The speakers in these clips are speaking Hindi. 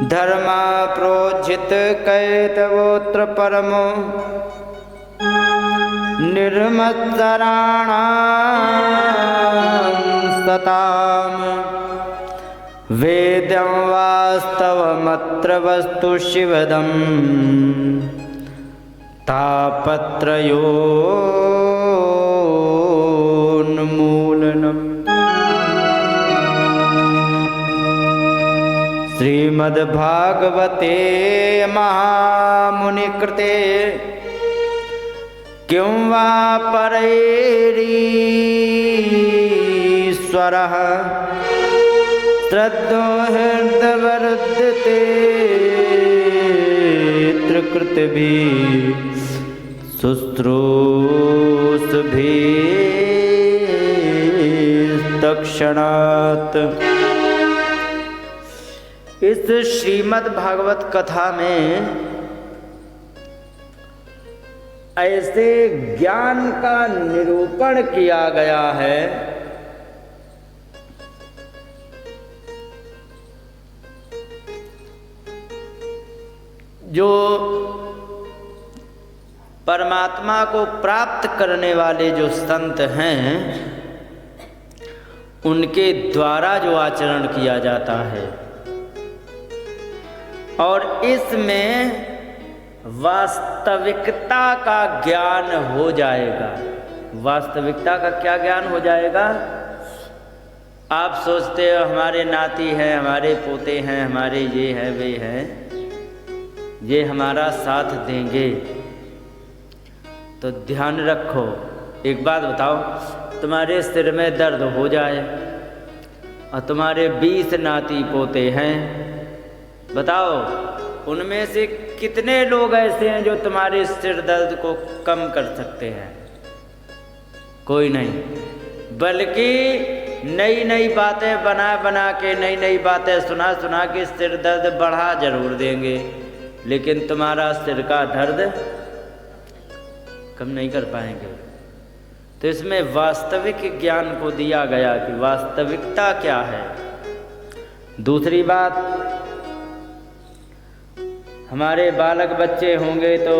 धर्मा प्रोज्झित कैतवोत्र परमो निर्मत्सराणां सताम् वेद्यं वास्तवमत्र वस्तु शिवदम् तापत्रयोन्मूलनम्। श्रीमद्भागवते महामुनिकृते किं वा परैरीश्वरः श्रद्धो हृदवरुध्यते त्रिकृतिभिः शुश्रूषुभिस्तत्क्षणात्। इस श्रीमद् भागवत कथा में ऐसे ज्ञान का निरूपण किया गया है जो परमात्मा को प्राप्त करने वाले जो संत हैं उनके द्वारा जो आचरण किया जाता है, और इसमें वास्तविकता का ज्ञान हो जाएगा। वास्तविकता का क्या ज्ञान हो जाएगा? आप सोचते हो हमारे नाती हैं, हमारे पोते हैं, हमारे ये हैं वे हैं, ये हमारा साथ देंगे। तो ध्यान रखो, एक बात बताओ, तुम्हारे सिर में दर्द हो जाए और तुम्हारे 20 नाती पोते हैं, बताओ उनमें से कितने लोग ऐसे हैं जो तुम्हारे सिर दर्द को कम कर सकते हैं? कोई नहीं, बल्कि नई नई बातें बना बना के, नई नई बातें सुना सुना के सिर दर्द बढ़ा जरूर देंगे, लेकिन तुम्हारा सिर का दर्द कम नहीं कर पाएंगे। तो इसमें वास्तविक ज्ञान को दिया गया कि वास्तविकता क्या है। दूसरी बात, हमारे बालक बच्चे होंगे तो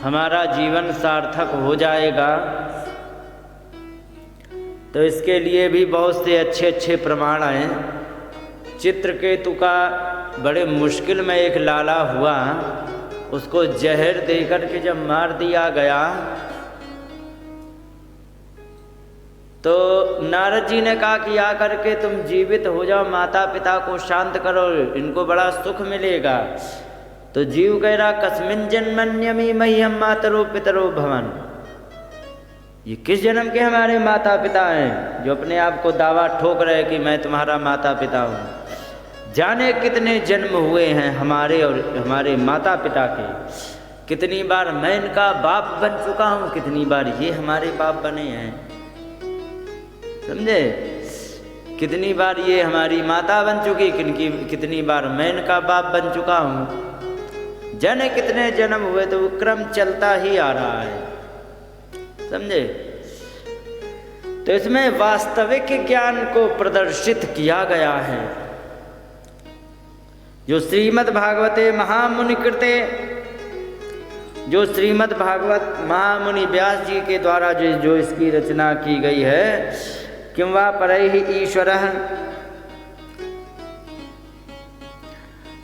हमारा जीवन सार्थक हो जाएगा, तो इसके लिए भी बहुत से अच्छे अच्छे प्रमाण हैं। चित्रकेतु का बड़े मुश्किल में एक लाला हुआ, उसको जहर देकर के जब मार दिया गया तो नारद जी ने कहा कि आकर के तुम जीवित हो जाओ, माता पिता को शांत करो, इनको बड़ा सुख मिलेगा। तो जीव कह रहा कस्मिन जन्मन्यमी मह्यम मातरो पितरो भवन, ये किस जन्म के हमारे माता पिता हैं जो अपने आप को दावा ठोक रहे कि मैं तुम्हारा माता पिता हूँ। जाने कितने जन्म हुए हैं हमारे और हमारे माता पिता के, कितनी बार मैं इनका बाप बन चुका हूँ, कितनी बार ये हमारे बाप बने हैं, समझे? कितनी बार ये हमारी माता बन चुकी, कितनी बार मैं इनका बाप बन चुका हूँ। जाने कितने जन्म हुए, तो वो क्रम चलता ही आ रहा है, समझे? तो इसमें वास्तविक ज्ञान को प्रदर्शित किया गया है जो श्रीमद् भागवते महामुनि कृते, जो श्रीमद् भागवत महामुनि व्यास जी के द्वारा जो इसकी रचना की गई है। किं वा परैः ईश्वरः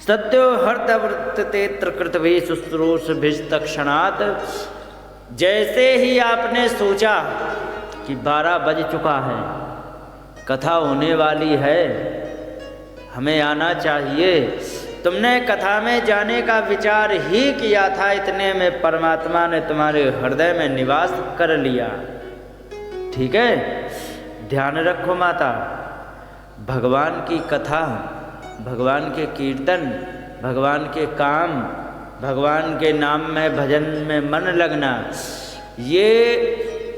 सत्यो हृदवृत्ते त्रिकृतिभिः शुश्रूषुभिस्तत्क्षणात्। जैसे ही आपने सोचा कि 12 बज चुका है, कथा होने वाली है, हमें आना चाहिए, तुमने कथा में जाने का विचार ही किया था, इतने में परमात्मा ने तुम्हारे हृदय में निवास कर लिया। ठीक है, ध्यान रखो माता, भगवान की कथा, भगवान के कीर्तन, भगवान के काम, भगवान के नाम में भजन में मन लगना, ये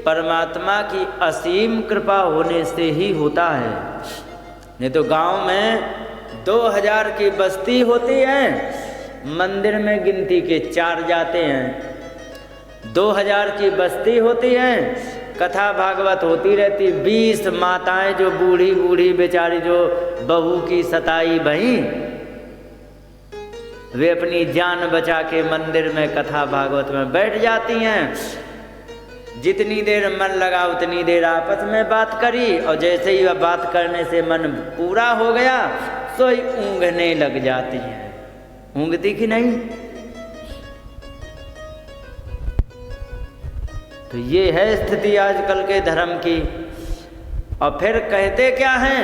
परमात्मा की असीम कृपा होने से ही होता है। नहीं तो गांव में 2000 की बस्ती होती है, मंदिर में गिनती के 4 जाते हैं। 2000 की बस्ती होती है, कथा भागवत होती रहती। 20 माताएं जो बूढ़ी बूढ़ी बेचारी जो बहू की सताई भई, वे अपनी जान बचा के मंदिर में कथा भागवत में बैठ जाती हैं। जितनी देर मन लगा उतनी देर आपस में बात करी, और जैसे ही वह बात करने से मन पूरा हो गया तो ही ऊँघने लग जाती हैं। ऊँघती कि नहीं? तो ये है स्थिति आजकल के धर्म की। और फिर कहते क्या हैं,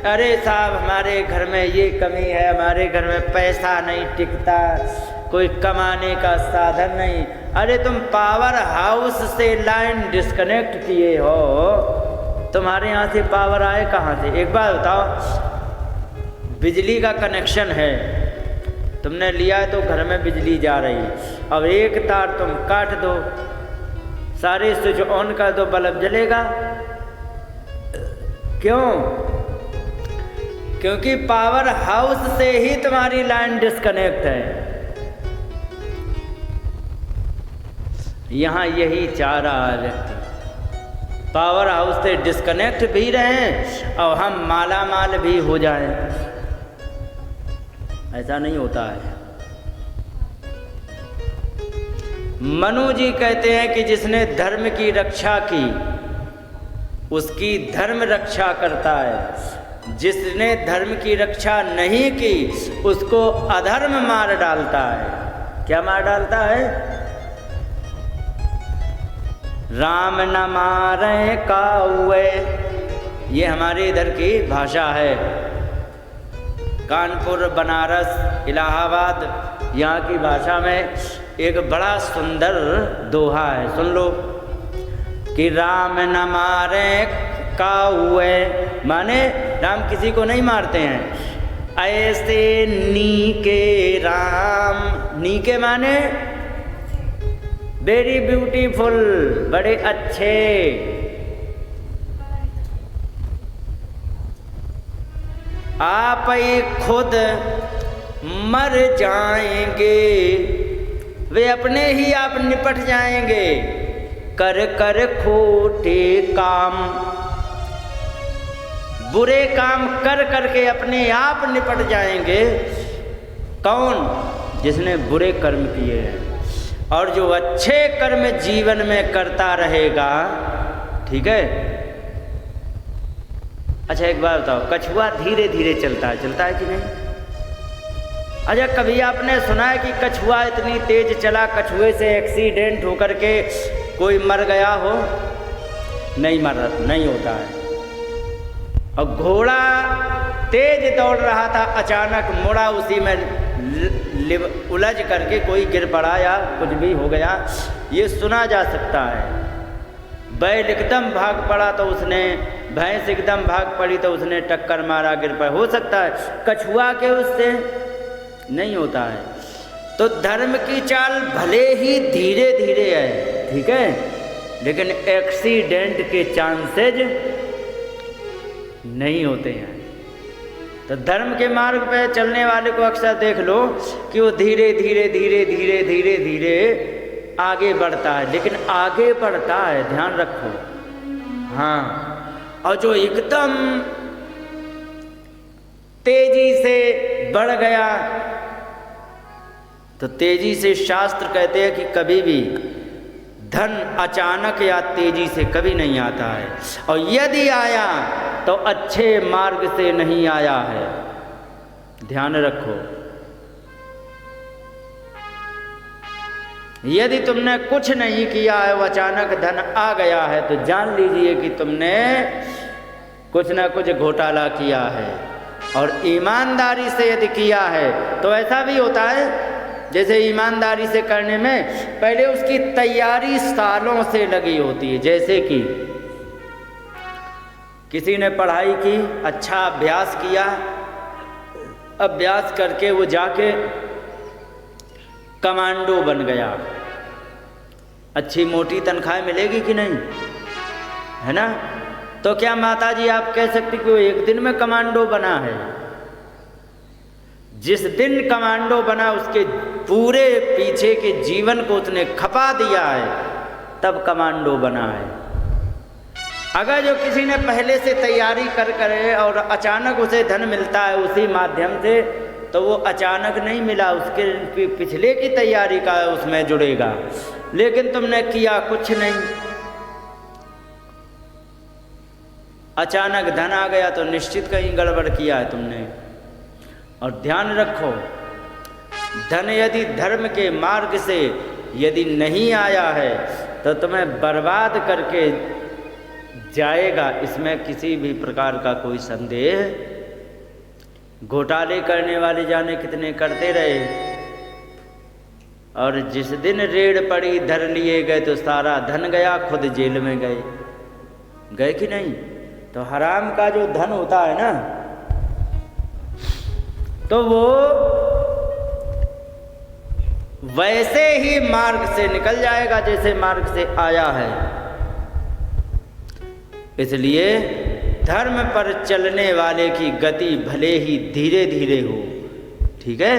अरे साहब हमारे घर में ये कमी है, हमारे घर में पैसा नहीं टिकता, कोई कमाने का साधन नहीं। अरे तुम पावर हाउस से लाइन डिस्कनेक्ट किए हो, तुम्हारे यहाँ से पावर आए कहाँ से? एक बात बताओ, बिजली का कनेक्शन है, तुमने लिया है तो घर में बिजली जा रही, अब एक तार तुम काट दो, सारे स्विच ऑन कर दो, बल्ब जलेगा? क्यों? क्योंकि पावर हाउस से ही तुम्हारी लाइन डिस्कनेक्ट है। यहां यही चाह रहा है व्यक्ति, पावर हाउस से डिस्कनेक्ट भी रहें और हम माला माल भी हो जाएं। ऐसा नहीं होता है। मनु जी कहते हैं कि जिसने धर्म की रक्षा की उसकी धर्म रक्षा करता है, जिसने धर्म की रक्षा नहीं की उसको अधर्म मार डालता है। क्या मार डालता है? राम न मारे काउए, ये हमारे इधर की भाषा है। कानपुर, बनारस, इलाहाबाद यहाँ की भाषा में एक बड़ा सुंदर दोहा है, सुन लो कि राम न मारे काउए, माने राम किसी को नहीं मारते हैं। ऐसे नीके राम, नीके माने वेरी ब्यूटीफुल, बड़े अच्छे। आप ही खुद मर जाएंगे, वे अपने ही आप निपट जाएंगे। कर कर खोटे काम, बुरे काम कर करके अपने आप निपट जाएंगे। कौन? जिसने बुरे कर्म किए हैं। और जो अच्छे कर्म जीवन में करता रहेगा, ठीक है। अच्छा एक बात बताओ, कछुआ धीरे धीरे चलता है कि नहीं? अच्छा कभी आपने सुना है कि कछुआ इतनी तेज चला, कछुए से एक्सीडेंट होकर के कोई मर गया हो? नहीं होता है। और घोड़ा तेज दौड़ रहा था, अचानक मुड़ा, उसी में उलझ करके कोई गिर पड़ा या कुछ भी हो गया, ये सुना जा सकता है। बैल एकदम भाग पड़ा तो उसने, भैंस एकदम भाग पड़ी तो उसने टक्कर मारा, गिर पड़ा, हो सकता है। कछुआ के उससे नहीं होता है। तो धर्म की चाल भले ही धीरे धीरे है, ठीक है, लेकिन एक्सीडेंट के चांसेज नहीं होते हैं। तो धर्म के मार्ग पर चलने वाले को अक्सर देख लो कि वो धीरे धीरे धीरे धीरे धीरे धीरे आगे बढ़ता है, लेकिन आगे बढ़ता है, ध्यान रखो। हाँ, और जो एकदम तेजी से बढ़ गया, तो तेजी से शास्त्र कहते हैं कि कभी भी धन अचानक या तेजी से कभी नहीं आता है, और यदि आया तो अच्छे मार्ग से नहीं आया है। ध्यान रखो, यदि तुमने कुछ नहीं किया है, वो अचानक धन आ गया है, तो जान लीजिए कि तुमने कुछ ना कुछ घोटाला किया है। और ईमानदारी से यदि किया है तो ऐसा भी होता है, जैसे ईमानदारी से करने में पहले उसकी तैयारी सालों से लगी होती है। जैसे कि किसी ने पढ़ाई की, अच्छा अभ्यास किया, अभ्यास करके वो जाके कमांडो बन गया, अच्छी मोटी तनख्वाह मिलेगी कि नहीं, है ना? तो क्या माताजी आप कह सकती कि वो एक दिन में कमांडो बना है? जिस दिन कमांडो बना उसके पूरे पीछे के जीवन को उसने खपा दिया है, तब कमांडो बना है। अगर जो किसी ने पहले से तैयारी कर करे और अचानक उसे धन मिलता है उसी माध्यम से, तो वो अचानक नहीं मिला, उसके पिछले की तैयारी का उसमें जुड़ेगा। लेकिन तुमने किया कुछ नहीं, अचानक धन आ गया तो निश्चित कहीं गड़बड़ किया है तुमने। और ध्यान रखो, धन यदि धर्म के मार्ग से यदि नहीं आया है तो तुम्हें बर्बाद करके जाएगा, इसमें किसी भी प्रकार का कोई संदेह। घोटाले करने वाले जाने कितने करते रहे, और जिस दिन रेड पड़ी धर लिए गए तो सारा धन गया, खुद जेल में गए कि नहीं। तो हराम का जो धन होता है ना, तो वो वैसे ही मार्ग से निकल जाएगा जैसे मार्ग से आया है। इसलिए धर्म पर चलने वाले की गति भले ही धीरे धीरे हो, ठीक है,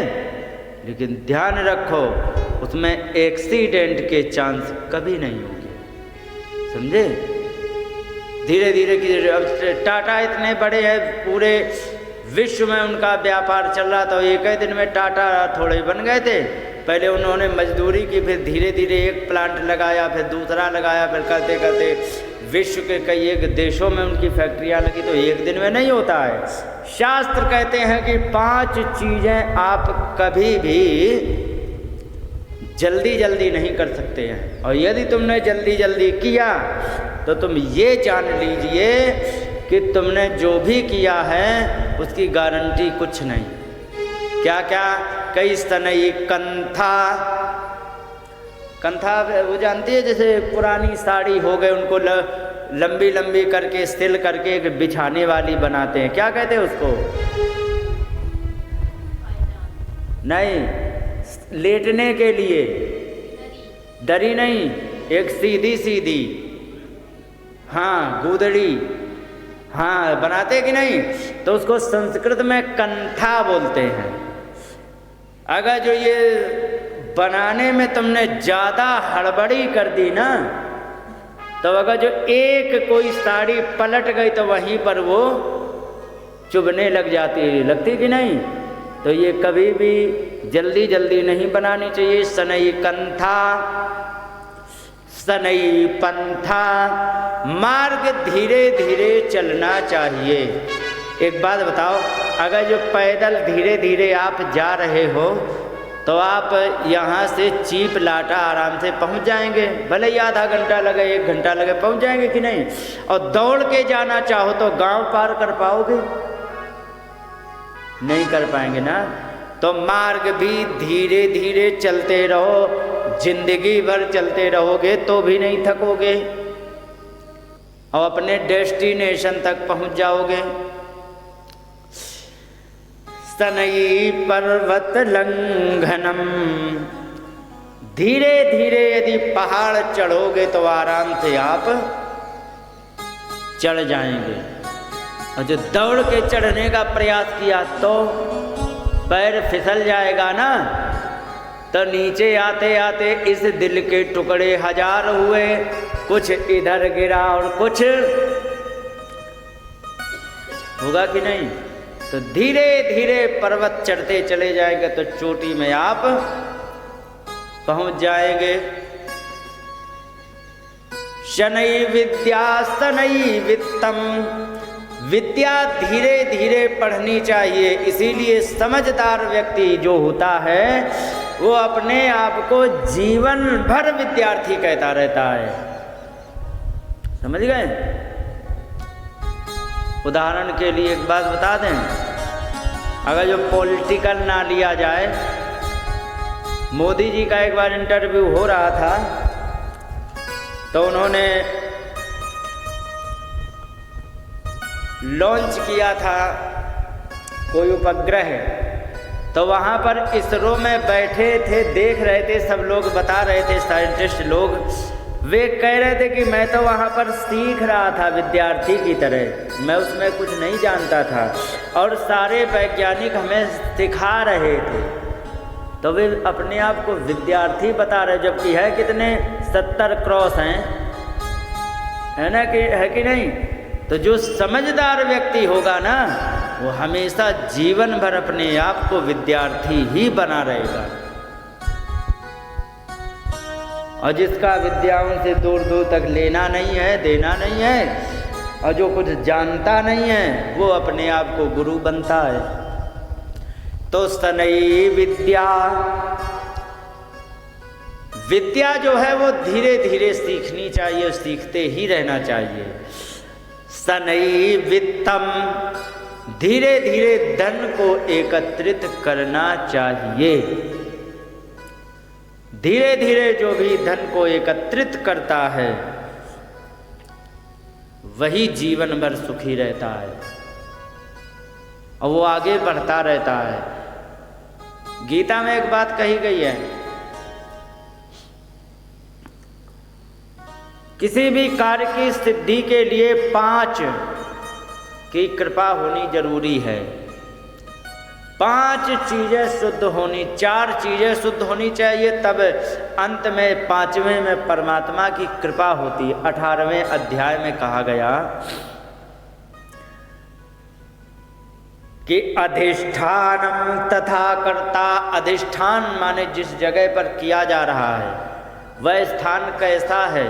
लेकिन ध्यान रखो उसमें एक्सीडेंट के चांस कभी नहीं होंगे, समझे। धीरे धीरे की अब टाटा इतने बड़े हैं, पूरे विश्व में उनका व्यापार चल रहा, तो एक ही दिन में टाटा थोड़े बन गए थे। पहले उन्होंने मजदूरी की, फिर धीरे धीरे एक प्लांट लगाया, फिर दूसरा लगाया, फिर करते करते विश्व के कई एक देशों में उनकी फैक्ट्रियां लगी। तो एक दिन में नहीं होता है। शास्त्र कहते हैं कि 5 चीज़ें आप कभी भी जल्दी जल्दी नहीं कर सकते हैं, और यदि तुमने जल्दी जल्दी किया तो तुम ये जान लीजिए कि तुमने जो भी किया है उसकी गारंटी कुछ नहीं। क्या क्या, कई स्तनई कंथा, कंथा वो जानती है, जैसे पुरानी साड़ी हो गए उनको लंबी लंबी करके सिल करके एक बिछाने वाली बनाते हैं, क्या कहते हैं उसको? नहीं, लेटने के लिए दरी नहीं, एक सीधी सीधी, हाँ गुदड़ी, हाँ बनाते कि नहीं, तो उसको संस्कृत में कंथा बोलते हैं। अगर जो ये बनाने में तुमने ज़्यादा हड़बड़ी कर दी ना, तो अगर जो एक कोई साड़ी पलट गई तो वहीं पर वो चुभने लग लगती कि नहीं। तो ये कभी भी जल्दी जल्दी नहीं बनानी चाहिए। सनई कंथा, सनई पंथा, मार्ग धीरे धीरे चलना चाहिए। एक बात बताओ, अगर जो पैदल धीरे धीरे आप जा रहे हो तो आप यहाँ से चीप लाटा आराम से पहुँच जाएंगे, भले ही आधा घंटा लगे 1 घंटा लगे, पहुँच जाएंगे कि नहीं। और दौड़ के जाना चाहो तो गांव पार कर पाओगे? नहीं कर पाएंगे ना। तो मार्ग भी धीरे धीरे चलते रहो, जिंदगी भर चलते रहोगे तो भी नहीं थकोगे और अपने डेस्टिनेशन तक पहुँच जाओगे। सनई पर्वत लंघनम, धीरे धीरे यदि पहाड़ चढ़ोगे तो आराम से आप चढ़ जाएंगे, और जो दौड़ के चढ़ने का प्रयास किया तो पैर फिसल जाएगा ना। तो नीचे आते आते इस दिल के टुकड़े 1000 हुए, कुछ इधर गिरा और कुछ होगा कि नहीं। तो धीरे धीरे पर्वत चढ़ते चले जाएंगे तो चोटी में आप पहुंच जाएंगे। शनै विद्या सनै वित्तम, विद्या धीरे धीरे पढ़नी चाहिए। इसीलिए समझदार व्यक्ति जो होता है वो अपने आप को जीवन भर विद्यार्थी कहता रहता है। समझ गए? उदाहरण के लिए एक बात बता दें, अगर जो पॉलिटिकल ना लिया जाए, मोदी जी का एक बार इंटरव्यू हो रहा था तो उन्होंने लॉन्च किया था कोई उपग्रह, तो वहाँ पर इसरो में बैठे थे, देख रहे थे, सब लोग बता रहे थे, साइंटिस्ट लोग, वे कह रहे थे कि मैं तो वहाँ पर सीख रहा था विद्यार्थी की तरह, मैं उसमें कुछ नहीं जानता था और सारे वैज्ञानिक हमें सिखा रहे थे। तो वे अपने आप को विद्यार्थी बता रहे, जबकि है कितने 70 क्रॉस हैं, है ना, कि है कि नहीं? तो जो समझदार व्यक्ति होगा ना, वो हमेशा जीवन भर अपने आप को विद्यार्थी ही बना रहेगा। और जिसका विद्याओं से दूर दूर तक लेना नहीं है, देना नहीं है, और जो कुछ जानता नहीं है, वो अपने आप को गुरु बनता है। तो सनई विद्या, विद्या जो है वो धीरे धीरे सीखनी चाहिए, सीखते ही रहना चाहिए। सनई वित्तम, धीरे धीरे धन को एकत्रित करना चाहिए। धीरे धीरे जो भी धन को एकत्रित करता है वही जीवन भर सुखी रहता है और वो आगे बढ़ता रहता है। गीता में एक बात कही गई है, किसी भी कार्य की सिद्धि के लिए 5 की कृपा होनी जरूरी है। 5 चीजें शुद्ध होनी, 4 चीजें शुद्ध होनी चाहिए, तब अंत में 5वें में परमात्मा की कृपा होती है। 18वें अध्याय में कहा गया कि अधिष्ठानम तथा कर्ता, अधिष्ठान माने जिस जगह पर किया जा रहा है वह स्थान कैसा है,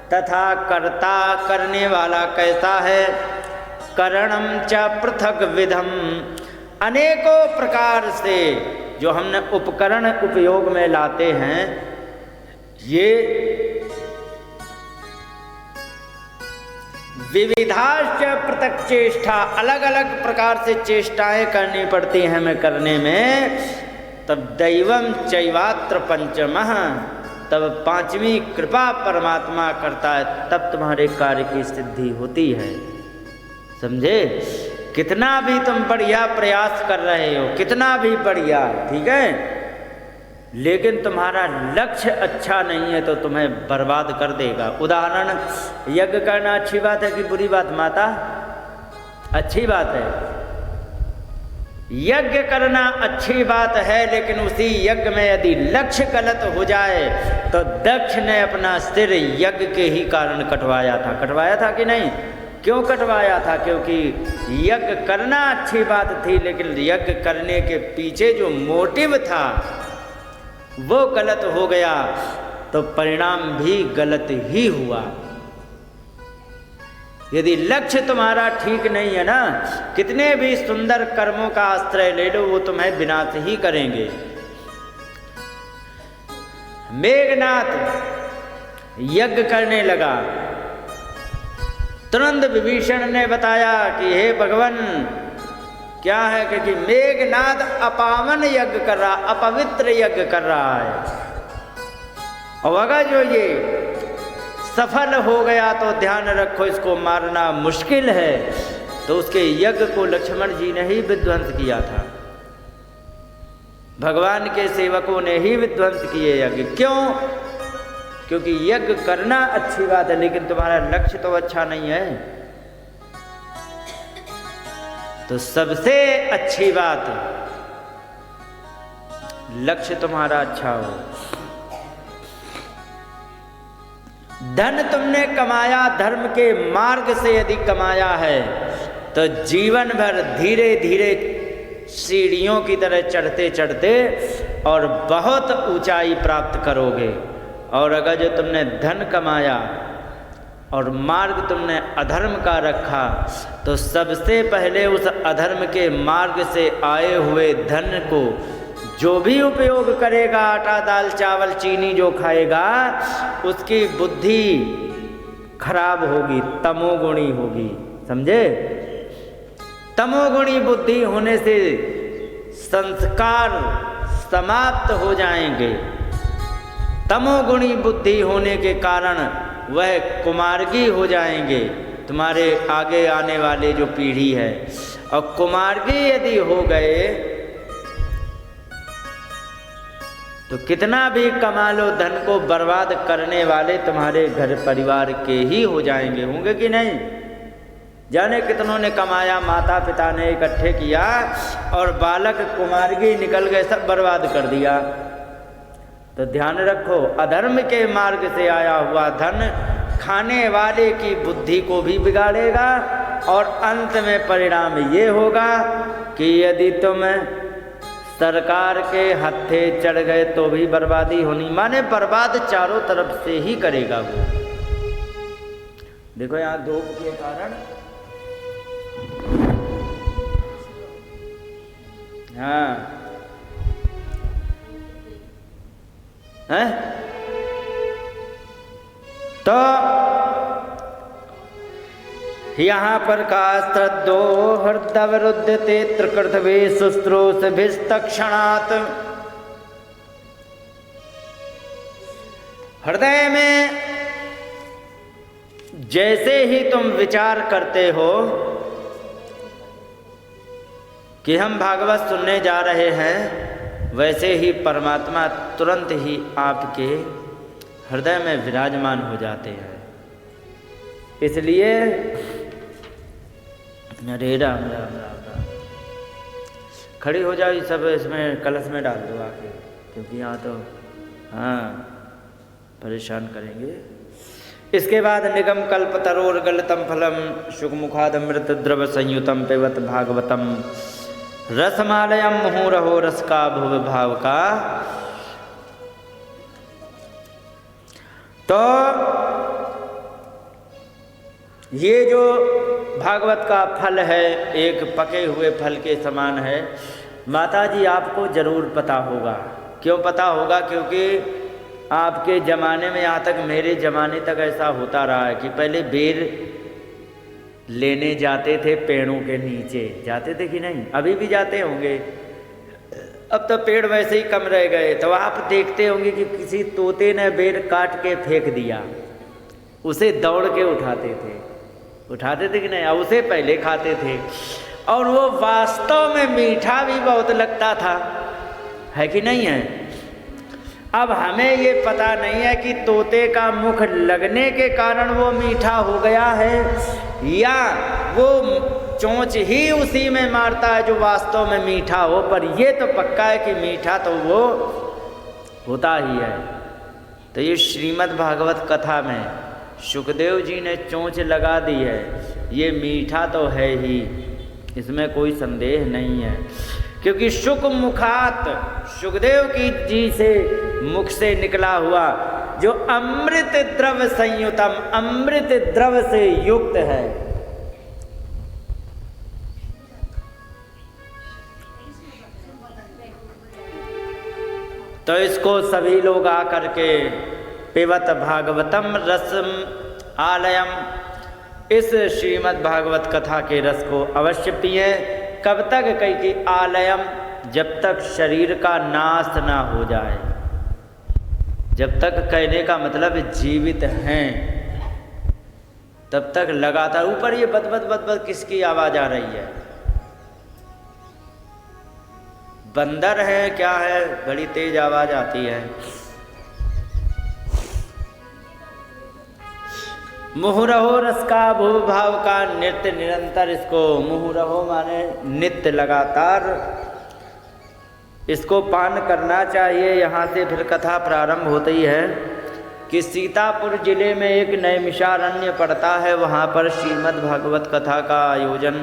तथा कर्ता करने वाला कैसा है, करणम च पृथक विधम, अनेकों प्रकार से जो हमने उपकरण उपयोग में लाते हैं, ये विविधाश्च पृथक चेष्टा, अलग अलग प्रकार से चेष्टाएं करनी पड़ती हैं हमें करने में। तब दैवम चैवात्र पंचमः, तब 5वीं कृपा परमात्मा करता है, तब तुम्हारे कार्य की सिद्धि होती है। समझे? कितना भी तुम बढ़िया प्रयास कर रहे हो, कितना भी बढ़िया, ठीक है, लेकिन तुम्हारा लक्ष्य अच्छा नहीं है तो तुम्हें बर्बाद कर देगा। उदाहरण, यज्ञ करना अच्छी बात है कि बुरी बात माता? अच्छी बात है। यज्ञ करना अच्छी बात है, लेकिन उसी यज्ञ में यदि लक्ष्य गलत हो जाए तो दक्ष ने अपना सिर यज्ञ के ही कारण कटवाया था। कटवाया था कि नहीं? क्यों कटवाया था? क्योंकि यज्ञ करना अच्छी बात थी, लेकिन यज्ञ करने के पीछे जो मोटिव था वो गलत हो गया, तो परिणाम भी गलत ही हुआ। यदि लक्ष्य तुम्हारा ठीक नहीं है ना, कितने भी सुंदर कर्मों का आश्रय ले लो, वो तुम्हें विनाश ही करेंगे। मेघनाथ यज्ञ करने लगा, तुरंत विभीषण ने बताया कि हे भगवान, क्या है कि मेघनाथ अपावन यज्ञ कर रहा, अपवित्र यज्ञ कर रहा है, और अगर जो ये सफल हो गया तो ध्यान रखो इसको मारना मुश्किल है। तो उसके यज्ञ को लक्ष्मण जी ने ही विध्वंस किया था, भगवान के सेवकों ने ही विध्वंस किए यज्ञ। क्यों? क्योंकि यज्ञ करना अच्छी बात है, लेकिन तुम्हारा लक्ष्य तो अच्छा नहीं है। तो सबसे अच्छी बात, लक्ष्य तुम्हारा अच्छा हो। धन तुमने कमाया धर्म के मार्ग से यदि कमाया है तो जीवन भर धीरे धीरे सीढ़ियों की तरह चढ़ते चढ़ते और बहुत ऊंचाई प्राप्त करोगे। और अगर जो तुमने धन कमाया और मार्ग तुमने अधर्म का रखा, तो सबसे पहले उस अधर्म के मार्ग से आए हुए धन को जो भी उपयोग करेगा, आटा दाल चावल चीनी जो खाएगा, उसकी बुद्धि खराब होगी, तमोगुणी होगी। समझे? तमोगुणी बुद्धि होने से संस्कार समाप्त हो जाएंगे। तमोगुणी बुद्धि होने के कारण वह कुमार्गी हो जाएंगे, तुम्हारे आगे आने वाले जो पीढ़ी है। और कुमार्गी यदि हो गए तो कितना भी कमा लो, धन को बर्बाद करने वाले तुम्हारे घर परिवार के ही हो जाएंगे। होंगे कि नहीं? जाने कितनों ने कमाया, माता पिता ने इकट्ठे किया और बालक कुमार्गी निकल गए, सब बर्बाद कर दिया। तो ध्यान रखो, अधर्म के मार्ग से आया हुआ धन खाने वाले की बुद्धि को भी बिगाड़ेगा और अंत में परिणाम ये होगा कि यदि तुम सरकार के हत्थे चढ़ गए तो भी बर्बादी होनी, माने बर्बाद चारों तरफ से ही करेगा वो। देखो यहाँ धूप के कारण, हाँ है तो यहाँ पर का श्रद्धो हृदवरुद्धते त्रिकृतवे शुश्रूषभिस्तक्षणात्। हृदय में जैसे ही तुम विचार करते हो कि हम भागवत सुनने जा रहे हैं, वैसे ही परमात्मा तुरंत ही आपके हृदय में विराजमान हो जाते हैं। इसलिए हरे राम राम राम राम। खड़ी हो जाओ, सब इसमें कलश में डाल दो आके, क्योंकि यहाँ तो हाँ परेशान करेंगे। इसके बाद निगम कल्प तरोर गलतम फलम शुकमुखादमृत द्रव संयुतम पिबत भागवतम रसमालयम मुहुरहो रस का भुव भाव का। तो ये जो भागवत का फल है एक पके हुए फल के समान है। माता जी आपको जरूर पता होगा। क्यों पता होगा? क्योंकि आपके ज़माने में, यहाँ तक मेरे ज़माने तक ऐसा होता रहा है कि पहले बेर लेने जाते थे, पेड़ों के नीचे जाते थे कि नहीं? अभी भी जाते होंगे, अब तो पेड़ वैसे ही कम रह गए। तो आप देखते होंगे कि किसी तोते ने बेर काट के फेंक दिया, उसे दौड़ के उठाते थे कि नहीं? अब उसे पहले खाते थे और वो वास्तव में मीठा भी बहुत लगता था, है कि नहीं है? अब हमें ये पता नहीं है कि तोते का मुख लगने के कारण वो मीठा हो गया है या वो चोंच ही उसी में मारता है जो वास्तव में मीठा हो। पर ये तो पक्का है कि मीठा तो वो होता ही है। तो ये श्रीमद् भागवत कथा में शुकदेव जी ने चोंच लगा दी है, ये मीठा तो है ही, इसमें कोई संदेह नहीं है। क्योंकि शुक मुखात, शुकदेव की जी से मुख से निकला हुआ जो अमृत द्रव संयुतम, अमृत द्रव से युक्त है। तो इसको सभी लोग आकर के पिबत भागवतम रसम आलयम, इस श्रीमद् भागवत कथा के रस को अवश्य पिए। कब तक? कहीं कि आलयम, जब तक शरीर का नाश ना हो जाए। जब तक कहने का मतलब जीवित हैं तब तक लगातार। ऊपर ये बद बद बद बद किसकी आवाज आ रही है? बंदर है क्या है? बड़ी तेज आवाज आती है। मुहुरहो रस का भूव भाव का नृत्य निरंतर, इसको मुहुरहो माने नित्य, लगातार इसको पान करना चाहिए। यहाँ से फिर कथा प्रारंभ होती है कि सीतापुर जिले में एक नैमिषारण्य पड़ता है, वहाँ पर श्रीमद् भागवत कथा का आयोजन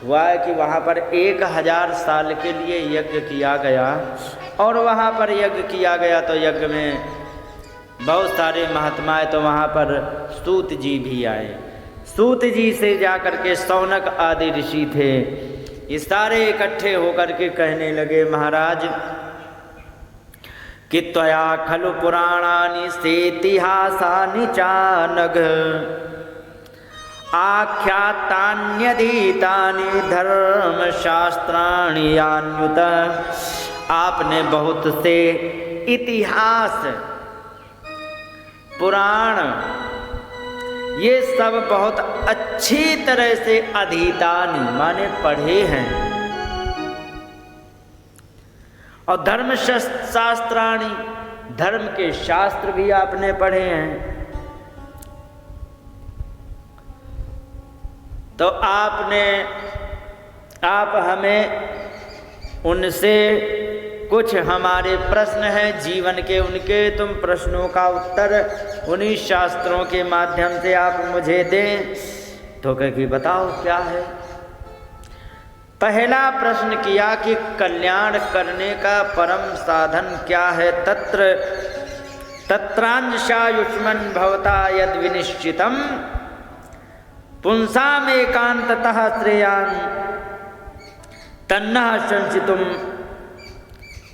हुआ है कि वहाँ पर 1000 साल के लिए यज्ञ किया गया। और वहाँ पर यज्ञ किया गया तो यज्ञ में बहुत सारे महात्माएं, तो वहाँ पर सूत जी भी आए। सूत जी से जाकर के शौनक आदि ऋषि थे, ये सारे इकट्ठे होकर के कहने लगे, महाराज कि त्वया खलु पुराणानि सेतिहासानि चानघ आख्यातान्यधीतानि धर्मशास्त्राणि यान्युत। आपने बहुत से इतिहास, पुराण, ये सब बहुत अच्छी तरह से अधीतानि माने पढ़े हैं, और धर्मशास्त्राणि, धर्म के शास्त्र भी आपने पढ़े हैं। तो आप हमें उनसे कुछ हमारे प्रश्न हैं जीवन के, उनके तुम प्रश्नों का उत्तर उन्हीं शास्त्रों के माध्यम से आप मुझे दें। तो कह बताओ क्या है। पहला प्रश्न किया कि कल्याण करने का परम साधन क्या है। तत्रांशायुष्मन् भवता यद विनिश्चितम पुंसाम एकांततः श्रेयान् तन्नः संचितुम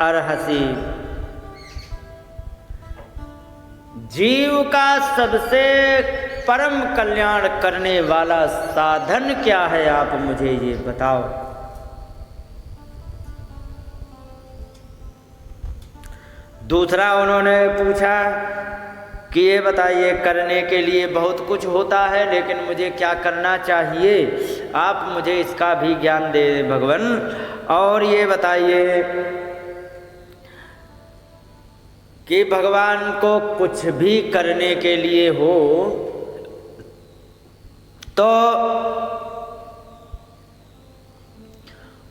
अर्हसि। जीव का सबसे परम कल्याण करने वाला साधन क्या है, आप मुझे ये बताओ। दूसरा उन्होंने पूछा कि ये बताइए, करने के लिए बहुत कुछ होता है, लेकिन मुझे क्या करना चाहिए, आप मुझे इसका भी ज्ञान दे भगवान। और ये बताइए कि भगवान को कुछ भी करने के लिए हो तो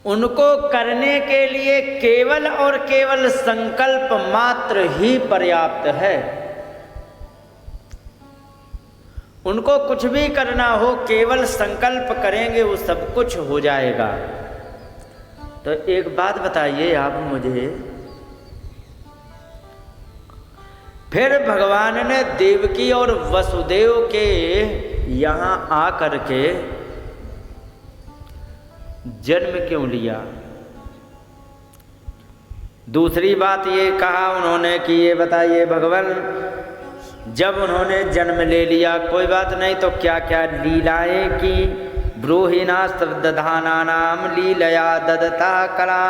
उनको करने के लिए केवल और केवल संकल्प मात्र ही पर्याप्त है। उनको कुछ भी करना हो, केवल संकल्प करेंगे वो सब कुछ हो जाएगा। तो एक बात बताइए आप मुझे, फिर भगवान ने देवकी और वसुदेव के यहाँ आकर के जन्म क्यों लिया। दूसरी बात ये कहा उन्होंने कि ये बताइए भगवान, जब उन्होंने जन्म ले लिया कोई बात नहीं, तो क्या क्या लीलाएं की। ब्रूहिणा दधानानाम लीलया ददता कला,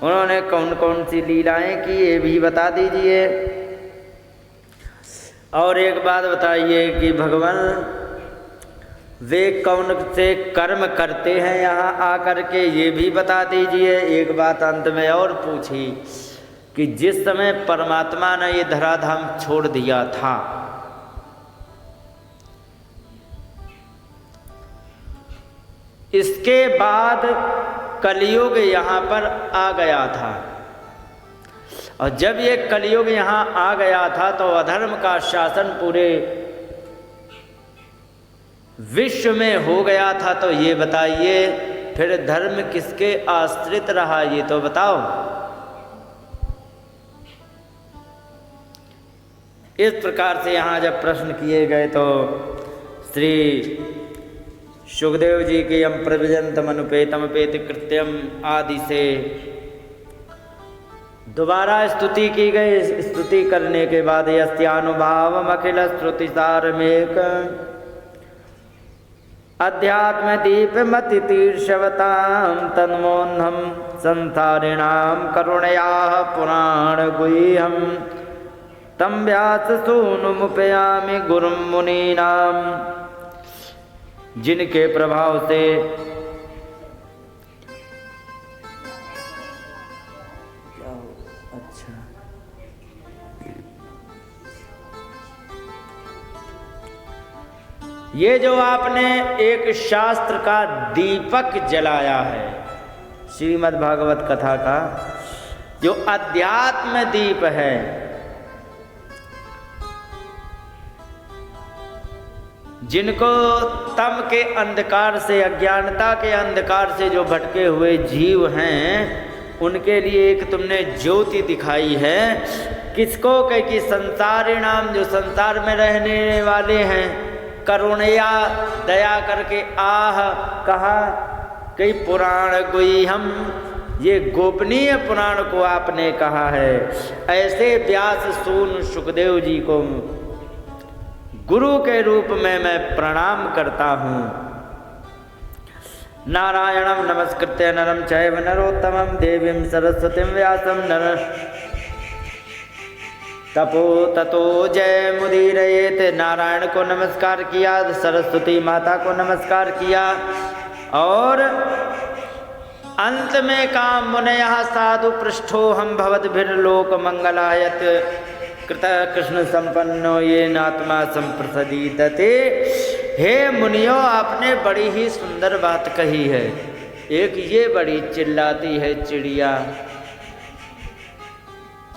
उन्होंने कौन कौन सी लीलाएं की ये भी बता दीजिए। और एक बात बताइए कि भगवान वे कौन से कर्म करते हैं यहाँ आकर के, ये भी बता दीजिए। एक बात अंत में और पूछी कि जिस समय परमात्मा ने ये धराधाम छोड़ दिया था, इसके बाद कलयुग यहाँ पर आ गया था, और जब ये कलयुग यहाँ आ गया था तो अधर्म का शासन पूरे विश्व में हो गया था। तो ये बताइए फिर धर्म किसके आश्रित रहा, ये तो बताओ। इस प्रकार से यहाँ जब प्रश्न किए गए तो श्री सुखदेव जी के यम प्रविजंतम अनुपेतम पेति कृत्यम आदि से दोबारा स्तुति की गई। स्तुति करने के बाद यस्यानुभावम अखिल श्रुति सारमेक अध्यात्म दीप मति तीर्षवताम तन्मोन्हम संसारिणाम करुणया पुराण गुह्यम तम व्यास सूनुमुपयामि गुरुम मुनीनाम, जिनके प्रभाव से ये जो आपने एक शास्त्र का दीपक जलाया है, श्रीमद् भागवत कथा का जो अध्यात्म दीप है, जिनको तम के अंधकार से, अज्ञानता के अंधकार से जो भटके हुए जीव हैं, उनके लिए एक तुमने ज्योति दिखाई है। किसको कहे कि संसारिणाम, जो संसार में रहने वाले हैं, करुणया दया करके, आह कहा कई पुराण गुह्यम, ये गोपनीय पुराण को आपने कहा है। ऐसे व्यास सून सुखदेव जी को गुरु के रूप में मैं प्रणाम करता हूँ। नारायणं नमस्कृत्य नरं चैव नरोत्तमं देवीं सरस्वतीं व्यासं तपो ततो जय मुदीरयेत। नारायण को नमस्कार किया, सरस्वती माता को नमस्कार किया, और अंत में काम मुनयः साधु पृष्ठो हम भवद्भिर्लोक मंगलायत कृत कृष्ण संपन्नो ये नात्मा संप्रसादिते। हे मुनियो, आपने बड़ी ही सुंदर बात कही है। एक ये बड़ी चिल्लाती है चिड़िया,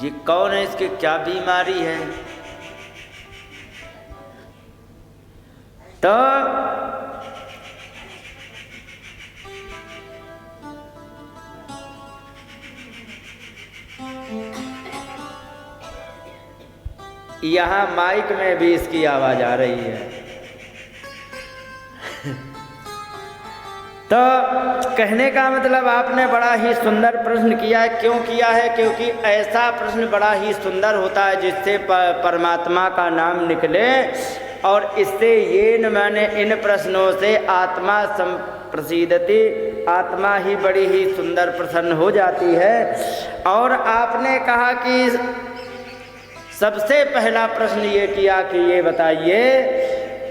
ये कौन है, इसकी क्या बीमारी है। तो यहाँ माइक में भी इसकी आवाज आ रही है। तो कहने का मतलब आपने बड़ा ही सुंदर प्रश्न किया है। क्यों किया है? क्योंकि ऐसा प्रश्न बड़ा ही सुंदर होता है जिससे परमात्मा का नाम निकले, और इससे ये न मैंने इन प्रश्नों से आत्मा संप्रसिद्धति, आत्मा ही बड़ी ही सुंदर प्रसन्न हो जाती है। और आपने कहा कि सबसे पहला प्रश्न ये किया कि ये बताइए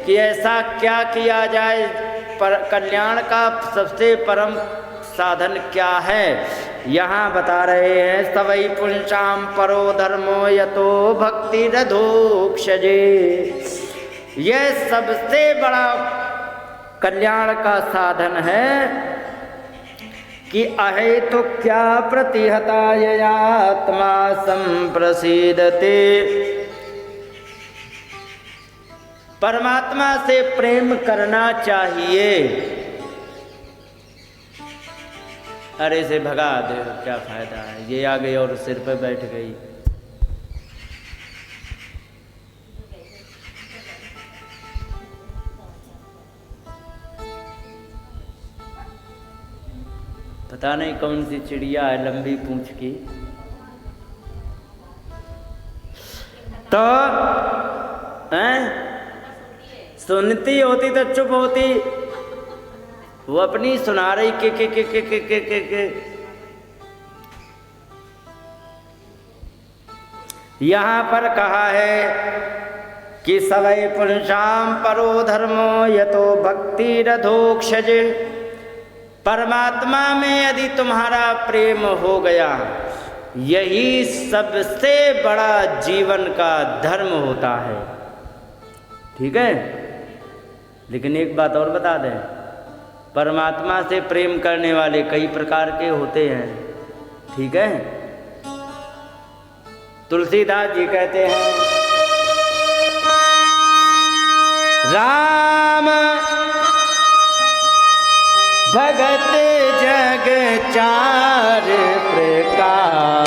कि ऐसा क्या किया जाए, पर कल्याण का सबसे परम साधन क्या है। यहाँ बता रहे हैं, सवै पुंसाम परो धर्मो यतो भक्ति रधोक्षजे। यह सबसे बड़ा कल्याण का साधन है कि अहे तो क्या प्रतिहता ययात्मा संप्रसिद्धते। परमात्मा से प्रेम करना चाहिए। अरे से भगा दे, क्या फायदा है, ये आ गई और सिर पे बैठ गई। पता नहीं कौन सी चिड़िया है लंबी पूंछ की। तो सुनती होती तो चुप होती, वो अपनी सुना रही के। यहाँ पर कहा है कि सवै पुंसाम परो धर्मो यतो भक्ति रधोक्षज। परमात्मा में यदि तुम्हारा प्रेम हो गया, यही सबसे बड़ा जीवन का धर्म होता है। ठीक है, लेकिन एक बात और बता दें, परमात्मा से प्रेम करने वाले कई प्रकार के होते हैं। ठीक है, तुलसीदास जी कहते हैं, राम भगत जग चार प्रकार,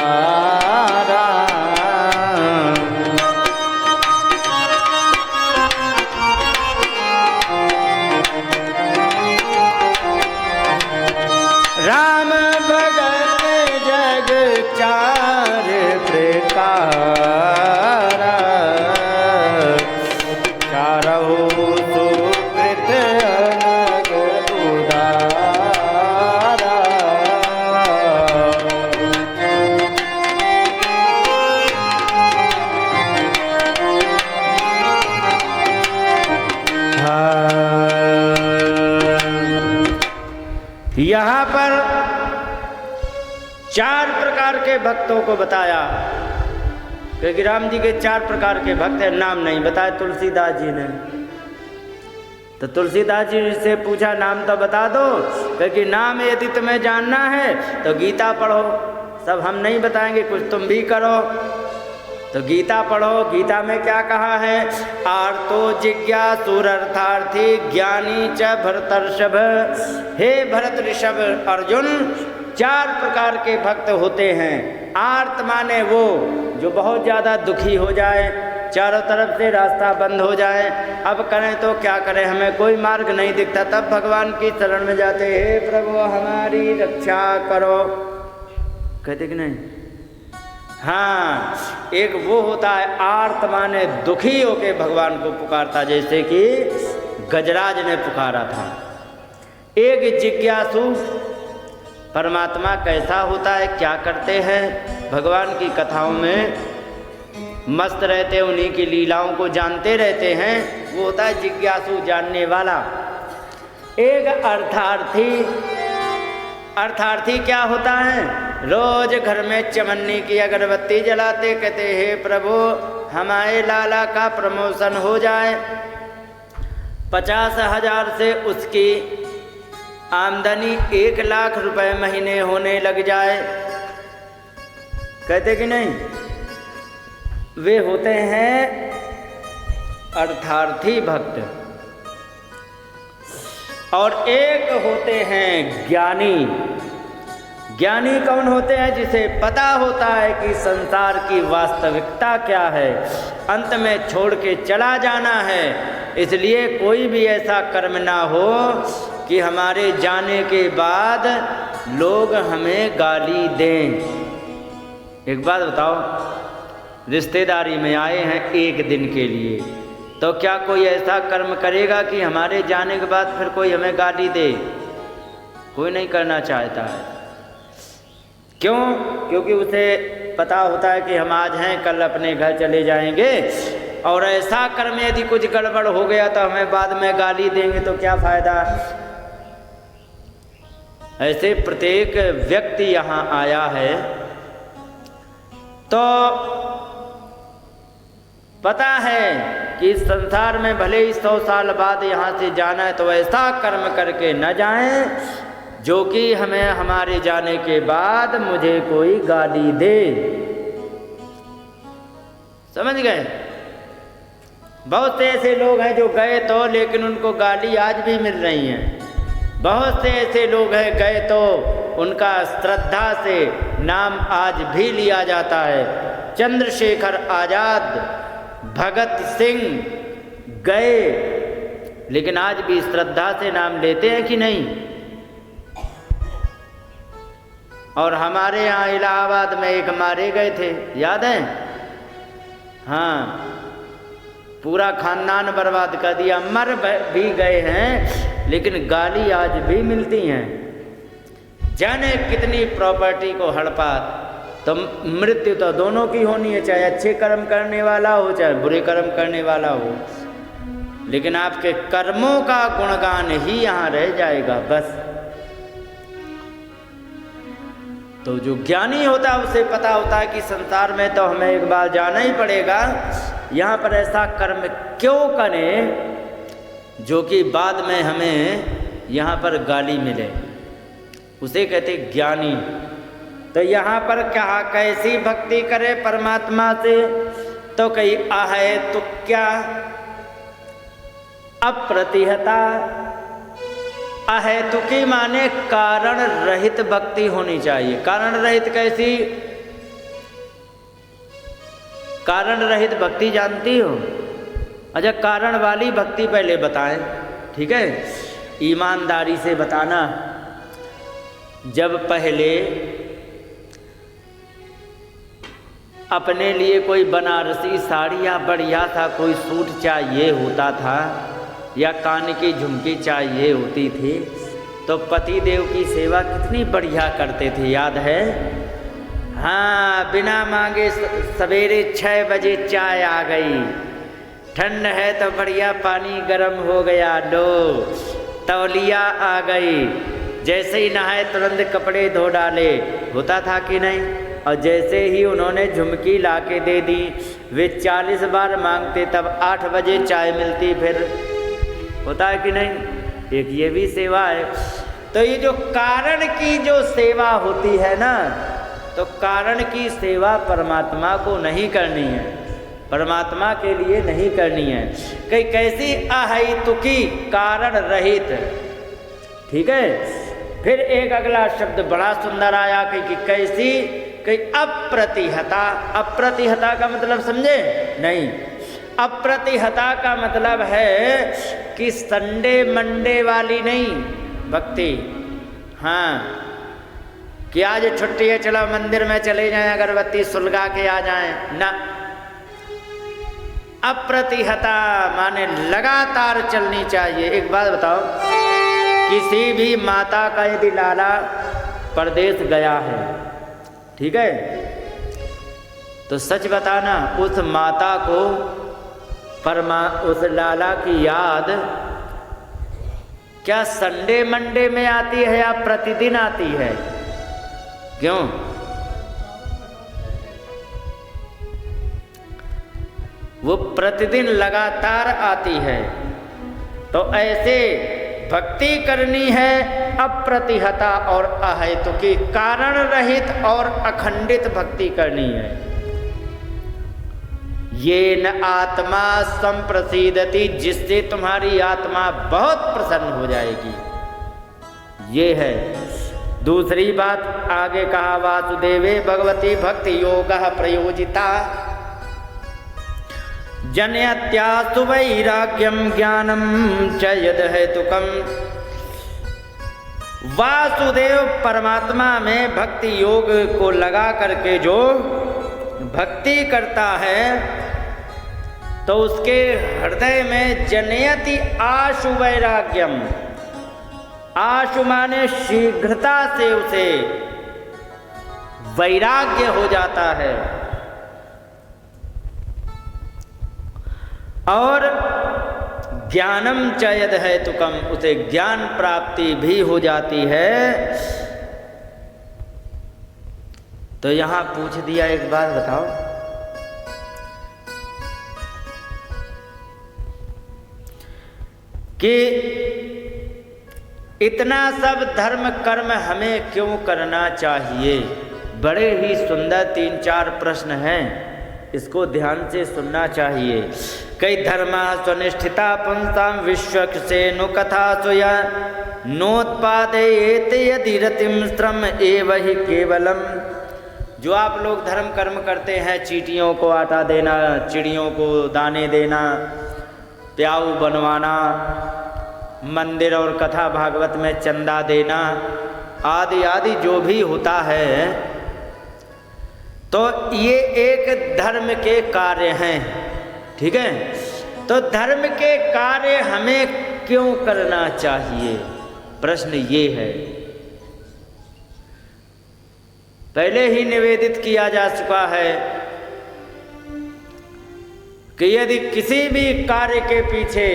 राम भगत जग चार प्रकार, चारहु सुकृत अनग उदारा। यहाँ पर चार प्रकार के भक्तों को बताया, क्योंकि राम जी के चार प्रकार के भक्त हैं। नाम नहीं बताया तुलसीदास जी ने। तो तुलसीदास जी से पूछा, नाम तो बता दो, क्योंकि नाम यदि तुम्हें जानना है तो गीता पढ़ो, सब हम नहीं बताएंगे, कुछ तुम भी करो। तो गीता पढ़ो। गीता में क्या कहा है? आर्तो जिज्ञासुरर्थार्थी ज्ञानी च भरतर्षभ। हे भरत ऋषभ अर्जुन, चार प्रकार के भक्त होते हैं। आर्त माने वो जो बहुत ज़्यादा दुखी हो जाए, चारों तरफ से रास्ता बंद हो जाए, अब करें तो क्या करें, हमें कोई मार्ग नहीं दिखता, तब भगवान की शरण में जाते, हे प्रभु हमारी रक्षा करो, कहते कि नहीं। हाँ, एक वो होता है आर्त माने दुखी होके भगवान को पुकारता, जैसे कि गजराज ने पुकारा था। एक जिज्ञासु, परमात्मा कैसा होता है, क्या करते हैं, भगवान की कथाओं में मस्त रहते, उन्हीं की लीलाओं को जानते रहते हैं, वो होता है जिज्ञासु, जानने वाला। एक अर्थार्थी। अर्थार्थी क्या होता है? रोज घर में चमन्नी की अगरबत्ती जलाते, कहते हे प्रभु हमारे लाला का प्रमोशन हो जाए, 50,000 से उसकी आमदनी 1 लाख रुपए महीने होने लग जाए, कहते कि नहीं। वे होते हैं अर्थार्थी भक्त, और एक होते हैं ज्ञानी। ज्ञानी कौन होते हैं? जिसे पता होता है कि संसार की वास्तविकता क्या है, अंत में छोड़ के चला जाना है, इसलिए कोई भी ऐसा कर्म ना हो कि हमारे जाने के बाद लोग हमें गाली दें। एक बात बताओ, रिश्तेदारी में आए हैं एक दिन के लिए, तो क्या कोई ऐसा कर्म करेगा कि हमारे जाने के बाद फिर कोई हमें गाली दे? कोई नहीं करना चाहता है। क्यों? क्योंकि उसे पता होता है कि हम आज हैं, कल अपने घर चले जाएंगे, और ऐसा कर्म यदि कुछ गड़बड़ हो गया तो हमें बाद में गाली देंगे तो क्या फायदा। ऐसे प्रत्येक व्यक्ति यहाँ आया है तो पता है कि इस संसार में भले ही 100 साल बाद यहाँ से जाना है, तो ऐसा कर्म करके न जाएं जो कि हमें हमारे जाने के बाद मुझे कोई गाली दे। समझ गए? बहुत से ऐसे लोग हैं जो गए तो, लेकिन उनको गाली आज भी मिल रही हैं। बहुत से ऐसे लोग हैं गए तो उनका श्रद्धा से नाम आज भी लिया जाता है। चंद्रशेखर आजाद, भगत सिंह गए, लेकिन आज भी श्रद्धा से नाम लेते हैं कि नहीं? और हमारे यहाँ इलाहाबाद में एक मारे गए थे, याद है? हाँ, पूरा खानदान बर्बाद कर दिया। मर भी गए हैं, लेकिन गाली आज भी मिलती हैं। जाने कितनी प्रॉपर्टी को हड़पा, तो मृत्यु तो दोनों की होनी है, चाहे अच्छे कर्म करने वाला हो चाहे बुरे कर्म करने वाला हो, लेकिन आपके कर्मों का गुणगान ही यहाँ रह जाएगा बस। तो जो ज्ञानी होता है उसे पता होता है कि संसार में तो हमें एक बार जाना ही पड़ेगा, यहाँ पर ऐसा कर्म क्यों करें जो कि बाद में हमें यहाँ पर गाली मिले, उसे कहते ज्ञानी। तो यहाँ पर कहा कैसी भक्ति करे परमात्मा से, तो कही आहे तो क्या अप्रतिहता। अहेतुकी माने कारण रहित भक्ति होनी चाहिए। कारण रहित कैसी? कारण रहित भक्ति जानती हो? अच्छा, कारण वाली भक्ति पहले बताएं, ठीक है? ईमानदारी से बताना। जब पहले अपने लिए कोई बनारसी साड़ी या बढ़िया सा कोई सूट चाहिए होता था, या कान की झुमकी चाहिए होती थी, तो पति देव की सेवा कितनी बढ़िया करते थे, याद है? हाँ, बिना मांगे सवेरे 6 बजे चाय आ गई, ठंड है तो बढ़िया पानी गर्म हो गया, लो तौलिया आ गई, जैसे ही नहाए तुरंत कपड़े धो डाले, होता था कि नहीं? और जैसे ही उन्होंने झुमकी ला के दे दी, वे 40 बार मांगते तब 8 बजे चाय मिलती, फिर होता है कि नहीं? एक ये भी सेवा है। तो ये जो कारण की जो सेवा होती है ना, तो कारण की सेवा परमात्मा को नहीं करनी है, परमात्मा के लिए नहीं करनी है। कई कैसी अहेतुकी कारण रहित, ठीक है? फिर एक अगला शब्द बड़ा सुंदर आया कि कैसी, कई अप्रतिहता। अप्रतिहता का मतलब समझे? नहीं, अप्रतिहता का मतलब है कि संडे मंडे वाली नहीं भक्ति। हाँ, कि आज छुट्टी है, चलो मंदिर में चले जाएं, अगरबत्ती सुलगा के आ जाएं, ना। अप्रतिहता माने लगातार चलनी चाहिए। एक बात बताओ, किसी भी माता का यदि लाला परदेश गया है, ठीक है, तो सच बताना उस माता को उस लाला की याद क्या संडे मंडे में आती है या प्रतिदिन आती है? क्यों? वो प्रतिदिन लगातार आती है। तो ऐसे भक्ति करनी है अप्रतिहता और अहेतुकी, कारण रहित और अखंडित भक्ति करनी है। ये न आत्मा संप्रसीदति, जिससे तुम्हारी आत्मा बहुत प्रसन्न हो जाएगी। ये है। दूसरी बात आगे कहा, वासुदेवे भगवती भक्ति योगः प्रयोजिता जनयत्यास्तु वैराग्यम ज्ञानम च यद हेतुकम। वासुदेव परमात्मा में भक्ति योग को लगा करके जो भक्ति करता है तो उसके हृदय में जनयति आशु वैराग्यम, आशु माने शीघ्रता से उसे वैराग्य हो जाता है और ज्ञानम च यद हेतुकम, उसे ज्ञान प्राप्ति भी हो जाती है। तो यहां पूछ दिया, एक बात बताओ, कि इतना सब धर्म कर्म हमें क्यों करना चाहिए? बड़े ही सुंदर 3-4 प्रश्न हैं, इसको ध्यान से सुनना चाहिए। कई धर्मा स्वनिष्ठिता पुंसाम विश्वक्सेनु कथा सुया नोत्पादयेत यदि रतिम श्रम एव हि केवलम। जो आप लोग धर्म कर्म करते हैं, चींटियों को आटा देना, चिड़ियों को दाने देना, प्याऊ बनवाना, मंदिर और कथा भागवत में चंदा देना, आदि आदि जो भी होता है, तो ये एक धर्म के कार्य हैं। ठीक है, तो धर्म के कार्य हमें क्यों करना चाहिए? प्रश्न ये है। पहले ही निवेदित किया जा चुका है कि यदि किसी भी कार्य के पीछे,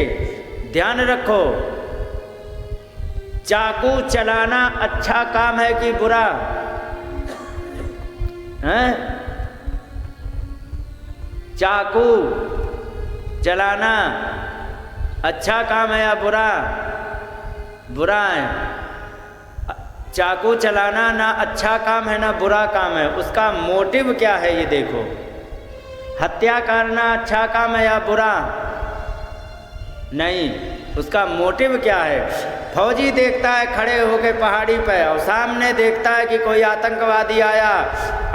ध्यान रखो, चाकू चलाना अच्छा काम है कि बुरा है? चाकू चलाना अच्छा काम है या बुरा? बुरा है। चाकू चलाना ना अच्छा काम है ना बुरा काम है। उसका मोटिव क्या है ये देखो। हत्या करना अच्छा काम है या बुरा? नहीं, उसका मोटिव क्या है? फौजी देखता है खड़े होके पहाड़ी पे और सामने देखता है कि कोई आतंकवादी आया।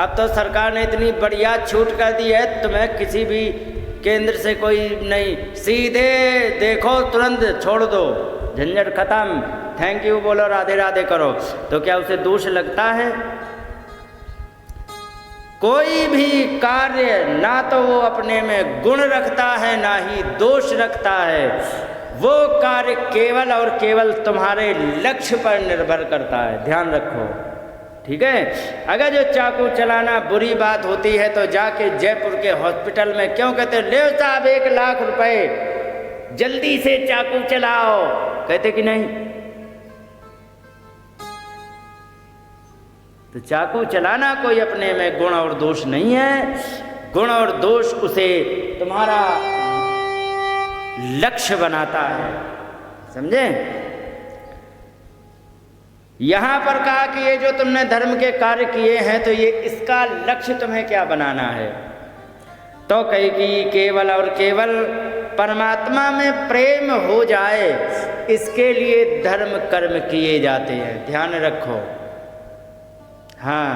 अब तो सरकार ने इतनी बढ़िया छूट कर दी है, तुम्हें किसी भी केंद्र से कोई नहीं, सीधे देखो, तुरंत छोड़ दो, झंझट खत्म, थैंक यू बोलो, राधे राधे करो। तो क्या उसे दोष लगता है? कोई भी कार्य ना तो वो अपने में गुण रखता है ना ही दोष रखता है। वो कार्य केवल और केवल तुम्हारे लक्ष्य पर निर्भर करता है, ध्यान रखो। ठीक है, अगर जो चाकू चलाना बुरी बात होती है तो जाके जयपुर के हॉस्पिटल में क्यों कहते ले साहब 1 लाख रुपए, जल्दी से चाकू चलाओ, कहते कि नहीं? तो चाकू चलाना कोई अपने में गुण और दोष नहीं है। गुण और दोष उसे तुम्हारा लक्ष्य बनाता है, समझे? यहां पर कहा कि ये जो तुमने धर्म के कार्य किए हैं तो ये इसका लक्ष्य तुम्हें क्या बनाना है? तो कही कि केवल और केवल परमात्मा में प्रेम हो जाए, इसके लिए धर्म कर्म किए जाते हैं, ध्यान रखो। हाँ,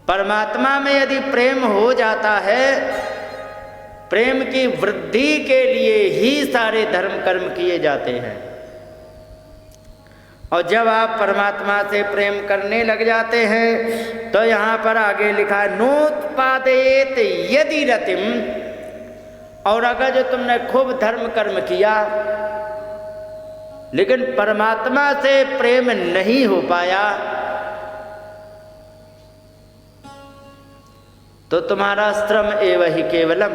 परमात्मा में यदि प्रेम हो जाता है, प्रेम की वृद्धि के लिए ही सारे धर्म कर्म किए जाते हैं। और जब आप परमात्मा से प्रेम करने लग जाते हैं तो यहां पर आगे लिखा है नोत्पादेत यदि रतिम। और अगर जो तुमने खूब धर्म कर्म किया लेकिन परमात्मा से प्रेम नहीं हो पाया तो तुम्हारा श्रम एव ही केवलम,